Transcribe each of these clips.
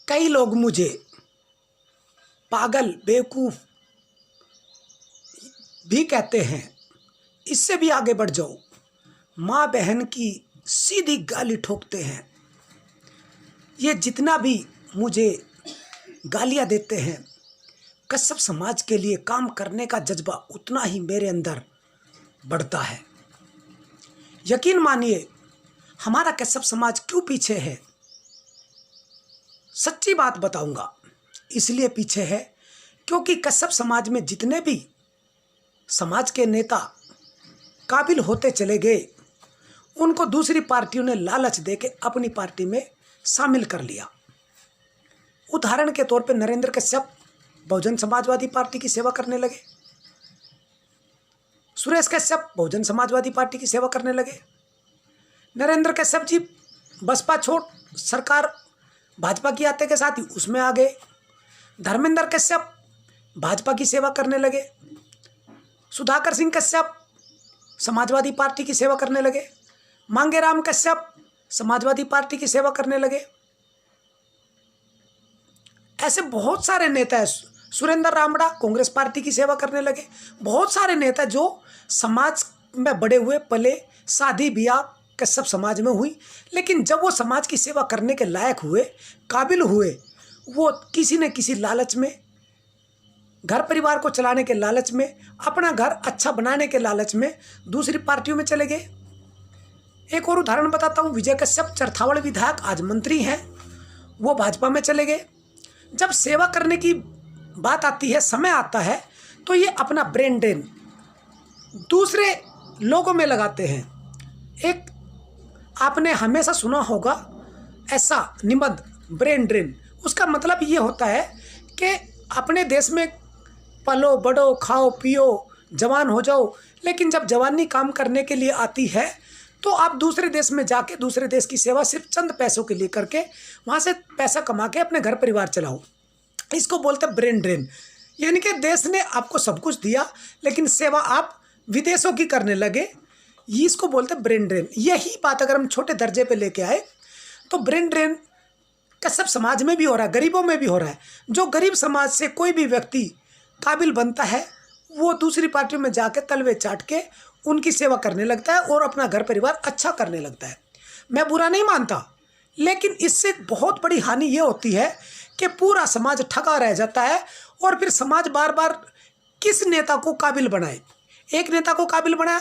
कई लोग मुझे पागल बेवकूफ़ भी कहते हैं, इससे भी आगे बढ़ जाओ। माँ बहन की सीधी गाली ठोकते हैं। ये जितना भी मुझे गालियाँ देते हैं, कश्यप समाज के लिए काम करने का जज्बा उतना ही मेरे अंदर बढ़ता है। यकीन मानिए, हमारा कश्यप समाज क्यों पीछे है, सच्ची बात बताऊंगा। इसलिए पीछे है क्योंकि कश्यप समाज में जितने भी समाज के नेता काबिल होते चले गए, उनको दूसरी पार्टियों ने लालच देके अपनी पार्टी में शामिल कर लिया। उदाहरण के तौर पे नरेंद्र कश्यप बहुजन समाजवादी पार्टी की सेवा करने लगे, सुरेश कश्यप बहुजन समाजवादी पार्टी की सेवा करने लगे, नरेंद्र कश्यप जी बसपा छोड़ सरकार भाजपा की आते के साथ ही उसमें आ गए, धर्मेंद्र कश्यप भाजपा की सेवा करने लगे, सुधाकर सिंह कश्यप समाजवादी पार्टी की सेवा करने लगे, मांगेराम कश्यप समाजवादी पार्टी की सेवा करने लगे। ऐसे बहुत सारे नेता हैं, सुरेंद्र रामड़ा कांग्रेस पार्टी की सेवा करने लगे। बहुत सारे नेता जो समाज में बड़े हुए, पले, शादी ब्याह कश्यप समाज में हुई, लेकिन जब वो समाज की सेवा करने के लायक हुए, काबिल हुए, वो किसी न किसी लालच में, घर परिवार को चलाने के लालच में, अपना घर अच्छा बनाने के लालच में दूसरी पार्टियों में चले गए। एक और उदाहरण बताता हूँ। विजय कश्यप चरथावड़ विधायक, आज मंत्री हैं, वो भाजपा में चले गए। जब सेवा करने की बात आती है, समय आता है, तो ये अपना ब्रेन ड्रेन दूसरे लोगों में लगाते हैं। एक आपने हमेशा सुना होगा ऐसा निबंध, ब्रेन ड्रेन। उसका मतलब ये होता है कि अपने देश में पलो बढ़ो, खाओ पियो, जवान हो जाओ, लेकिन जब जवानी काम करने के लिए आती है तो आप दूसरे देश में जाके दूसरे देश की सेवा सिर्फ चंद पैसों के लिए करके वहाँ से पैसा कमा के अपने घर परिवार चलाओ। इसको बोलते हैं ब्रेन ड्रेन। यानी कि देश ने आपको सब कुछ दिया, लेकिन सेवा आप विदेशों की करने लगे, इसको बोलते हैं ब्रेन ड्रेन। यही बात अगर हम छोटे दर्जे पे लेके आए तो ब्रेन ड्रेन कश्यप समाज में भी हो रहा है, गरीबों में भी हो रहा है। जो गरीब समाज से कोई भी व्यक्ति काबिल बनता है, वो दूसरी पार्टियों में जाके तलवे चाट के उनकी सेवा करने लगता है और अपना घर परिवार अच्छा करने लगता है। मैं बुरा नहीं मानता, लेकिन इससे बहुत बड़ी हानि ये होती है कि पूरा समाज ठगा रह जाता है और फिर समाज बार बार किस नेता को काबिल बनाए। एक नेता को काबिल बनाया,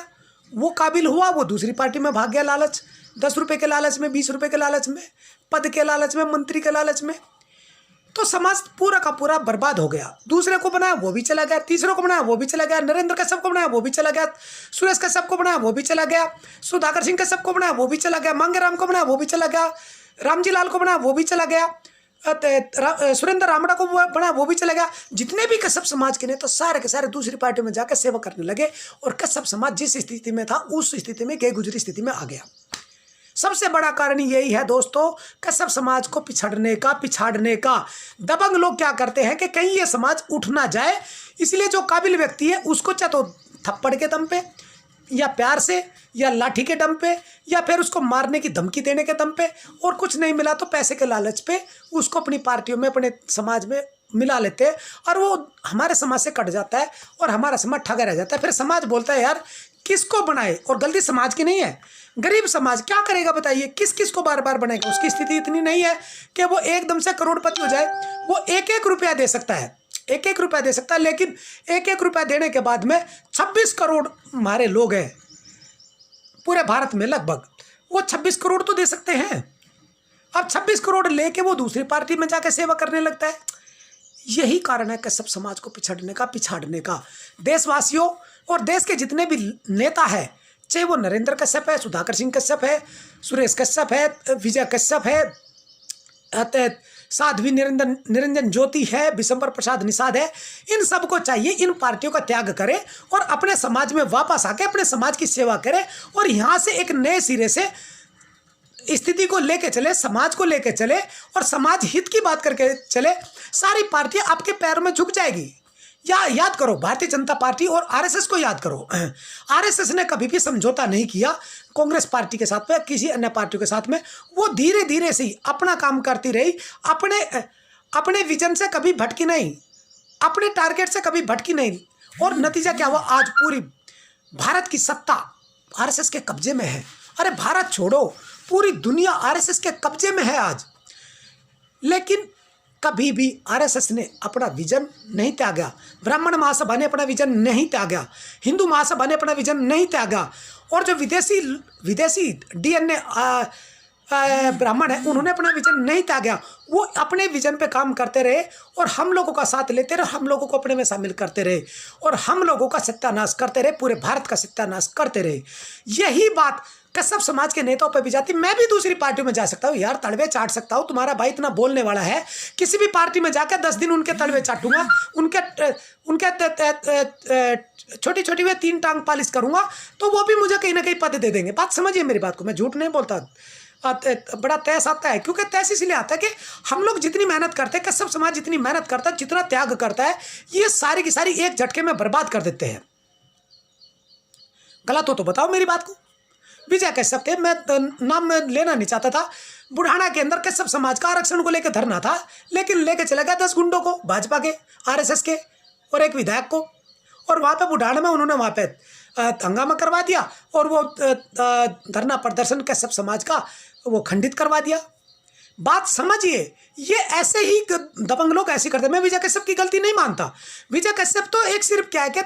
वो काबिल हुआ, वो दूसरी पार्टी में भाग गया लालच, 10 रुपये के लालच में, 20 रुपये के लालच में, पद के लालच में, मंत्री के लालच में, तो समाज पूरा का पूरा बर्बाद हो गया। दूसरे को बनाया वो भी चला गया, तीसरे को बनाया वो भी चला गया, नरेंद्र कश्यप को बनाया वो भी चला गया, सुरेश कश्यप को बनाया वो भी चला गया, सुधाकर सिंह कश्यप को बनाया वो भी चला गया, मांगेराम को बनाया वो भी चला गया, रामजी लाल को बनाया वो भी चला गया, सुरेंद्र रामड़ा को बनाया वो भी चला गया। जितने भी कश्यप समाज के नेता सारे के सारे दूसरी पार्टियों में जाकर सेवा करने लगे और कश्यप समाज जिस स्थिति में था उस स्थिति में, गए गुजरी स्थिति में आ गया। सबसे बड़ा कारण यही है दोस्तों, कश्यप समाज को पिछाड़ने का। दबंग लोग क्या करते हैं कि कहीं ये समाज उठ ना जाए, इसलिए जो काबिल व्यक्ति है उसको चाहे तो थप्पड़ के दम पे, या प्यार से, या लाठी के दम पे, या फिर उसको मारने की धमकी देने के दम पे, और कुछ नहीं मिला तो पैसे के लालच पे उसको अपनी पार्टियों में, अपने समाज में मिला लेते हैं और वो हमारे समाज से कट जाता है और हमारा समाज ठगा रह जाता है। फिर समाज बोलता है यार किसको बनाए, और गलती समाज की नहीं है। गरीब समाज क्या करेगा बताइए, किस किस को बार बार बनाएगा। उसकी स्थिति इतनी नहीं है कि वो एकदम से करोड़पति हो जाए। वो एक एक रुपया दे सकता है, एक एक रुपया दे सकता है, लेकिन एक एक रुपया देने के बाद में 26 करोड़ हमारे लोग हैं पूरे भारत में लगभग, वो 26 करोड़ तो दे सकते हैं। अब 26 करोड़ लेके वो दूसरी पार्टी में जाके सेवा करने लगता है। यही कारण है कश्यप समाज को पिछाड़ने का। देशवासियों और देश के जितने भी नेता है, चाहे वो नरेंद्र कश्यप है, सुधाकर सिंह कश्यप है, सुरेश कश्यप है, विजय कश्यप है, साध्वी निरंजन ज्योति है, बिशंबर प्रसाद निषाद है, इन सबको चाहिए इन पार्टियों का त्याग करे और अपने समाज में वापस आके अपने समाज की सेवा करे और यहाँ से एक नए सिरे से स्थिति को लेके चले, समाज को लेके चले और समाज हित की बात करके चले। सारी पार्टियां आपके पैरों में झुक जाएगी। या याद करो भारतीय जनता पार्टी और आरएसएस को याद करो। आरएसएस ने कभी भी समझौता नहीं किया कांग्रेस पार्टी के साथ में, किसी अन्य पार्टियों के साथ में, वो धीरे धीरे से ही अपना काम करती रही, अपने विजन से कभी भटकी नहीं, अपने टारगेट से कभी भटकी नहीं। और नतीजा क्या हुआ, आज पूरी भारत की सत्ता आरएसएस के कब्जे में है। अरे भारत छोड़ो, पूरी दुनिया आरएसएस के कब्जे में है आज। लेकिन कभी भी आरएसएस ने अपना विजन नहीं त्यागा, ब्राह्मण महासभा ने अपना विजन नहीं त्यागा, हिंदू महासभा ने अपना विजन नहीं त्यागा, और जो विदेशी डीएनए ब्राह्मण है उन्होंने अपना विजन नहीं त्यागा। वो अपने विजन पे काम करते रहे और हम लोगों का साथ लेते रहे, हम लोगों को अपने में शामिल करते रहे और हम लोगों का सत्यानाश करते रहे, पूरे भारत का सत्यानाश करते रहे। यही बात कश्यप समाज के नेताओं पर भी जाती। मैं भी दूसरी पार्टियों में जा सकता हूँ यार, तलवे चाट सकता हूँ, तुम्हारा भाई इतना बोलने वाला है, किसी भी पार्टी में जाकर 10 दिन उनके तलवे चाटूंगा, उनके छोटी छोटी वे 3 टांग पालिश करूंगा, तो वो भी मुझे कहीं ना कहीं पद दे देंगे। बात समझिए मेरी बात को, मैं झूठ नहीं बोलता। बड़ा तैस आता है, क्योंकि तैस इसलिए आता है कि हम लोग जितनी मेहनत करते हैं, कश्यप समाज जितनी मेहनत करता है, जितना त्याग करता है, ये सारी की सारी एक झटके में बर्बाद कर देते हैं। गलत हो तो बताओ मेरी बात को। विजय कश्यप थे, मैं नाम लेना नहीं चाहता था, बुढ़ाना के अंदर कश्यप समाज का आरक्षण को लेकर धरना था, लेकिन लेके चला गया 10 गुंडों को, भाजपा के, आरएसएस के और एक विधायक को, और वहाँ पे बुढ़ाना में उन्होंने वहाँ पे हंगामा करवा दिया और वो धरना प्रदर्शन कश्यप समाज का वो खंडित करवा दिया। बात समझिए, ये ऐसे ही दबंग लोग ऐसे करते। मैं विजय कश्यप की गलती नहीं मानता, विजय कश्यप तो एक सिर्फ क्या है कि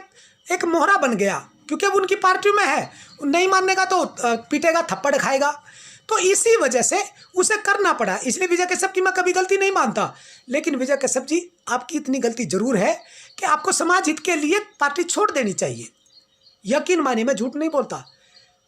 एक मोहरा बन गया, क्योंकि वो उनकी पार्टी में है, नहीं मानने का तो पीटेगा, थप्पड़ खाएगा, तो इसी वजह से उसे करना पड़ा। इसलिए विजय कश्यप की मैं कभी गलती नहीं मानता। लेकिन विजय कश्यप जी, आपकी इतनी गलती जरूर है कि आपको समाज हित के लिए पार्टी छोड़ देनी चाहिए। यकीन मानिए, मैं झूठ नहीं बोलता।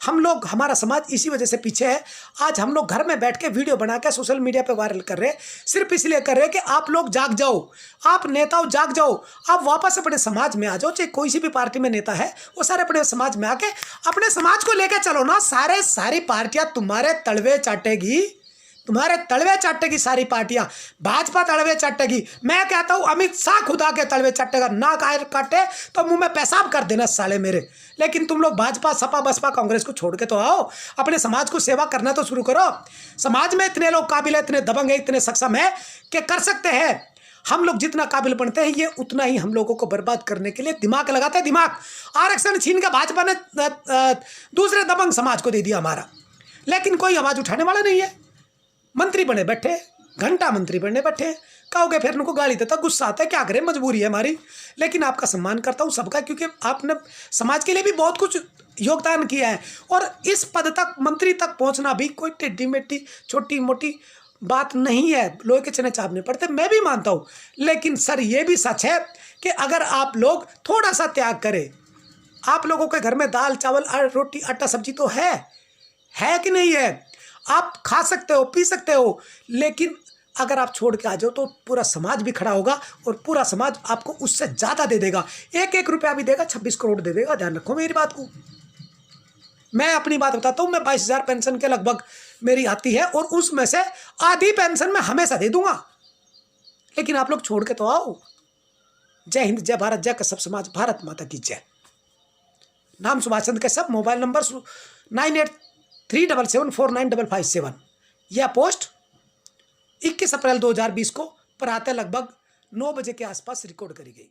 हम लोग, हमारा समाज इसी वजह से पीछे है। आज हम लोग घर में बैठ के वीडियो बना के सोशल मीडिया पे वायरल कर रहे हैं, सिर्फ इसलिए कर रहे हैं कि आप लोग जाग जाओ, आप नेताओं जाग जाओ, आप वापस अपने समाज में आ जाओ। चाहे कोई सी भी पार्टी में नेता है, वो सारे अपने समाज में आके अपने समाज को लेकर चलो ना। सारी पार्टियां तुम्हारे तलवे चाटेगी, तुम्हारे तलवे चाटेगी सारी पार्टियां। भाजपा तलवे चाटेगी, मैं कहता हूं अमित शाह खुदा के तलवे चाटेगा। ना काटे तो मुंह में पेशाब कर देना साले मेरे। लेकिन तुम लोग भाजपा, सपा, बसपा, कांग्रेस को छोड़ के तो आओ, अपने समाज को सेवा करना तो शुरू करो। समाज में इतने लोग काबिल है, इतने दबंग है, इतने सक्षम है कि कर सकते हैं। हम लोग जितना काबिल बनते हैं, ये उतना ही हम लोगों को बर्बाद करने के लिए दिमाग लगाते हैं। दिमाग, आरक्षण छीन के भाजपा ने दूसरे दबंग समाज को दे दिया हमारा, लेकिन कोई आवाज उठाने वाला नहीं है। मंत्री बने बैठे, घंटा मंत्री बनने बैठे, कहोगे फिर उनको गाली देता, गुस्सा आता है, क्या करें, मजबूरी है हमारी। लेकिन आपका सम्मान करता हूँ सबका, क्योंकि आपने समाज के लिए भी बहुत कुछ योगदान किया है। और इस पद तक, मंत्री तक पहुंचना भी कोई टेढ़ी मेढ़ी छोटी मोटी बात नहीं है, लोहे के चने चापने पड़ते, मैं भी मानता हूँ। लेकिन सर, ये भी सच है कि अगर आप लोग थोड़ा सा त्याग करें, आप लोगों के घर में दाल चावल रोटी आटा सब्जी तो है कि नहीं है, आप खा सकते हो, पी सकते हो, लेकिन अगर आप छोड़ के आ जाओ तो पूरा समाज भी खड़ा होगा और पूरा समाज आपको उससे ज़्यादा दे देगा। 1-1 रुपया भी देगा, 26 करोड़ दे देगा। ध्यान रखो मेरी बात को। मैं अपनी बात बताता हूँ, मैं 22,000 पेंशन के लगभग मेरी आती है और उसमें से आधी पेंशन मैं हमेशा दे दूंगा। लेकिन आप लोग छोड़ के तो आओ। जय हिंद, जय भारत, जय कश्यप समाज, भारत माता की जय। नाम सुभाष चंद्र कश्यप, मोबाइल नंबर 9837749557। यह पोस्ट 21 अप्रैल 2020 को प्रातः लगभग 9 बजे के आसपास रिकॉर्ड करी गई।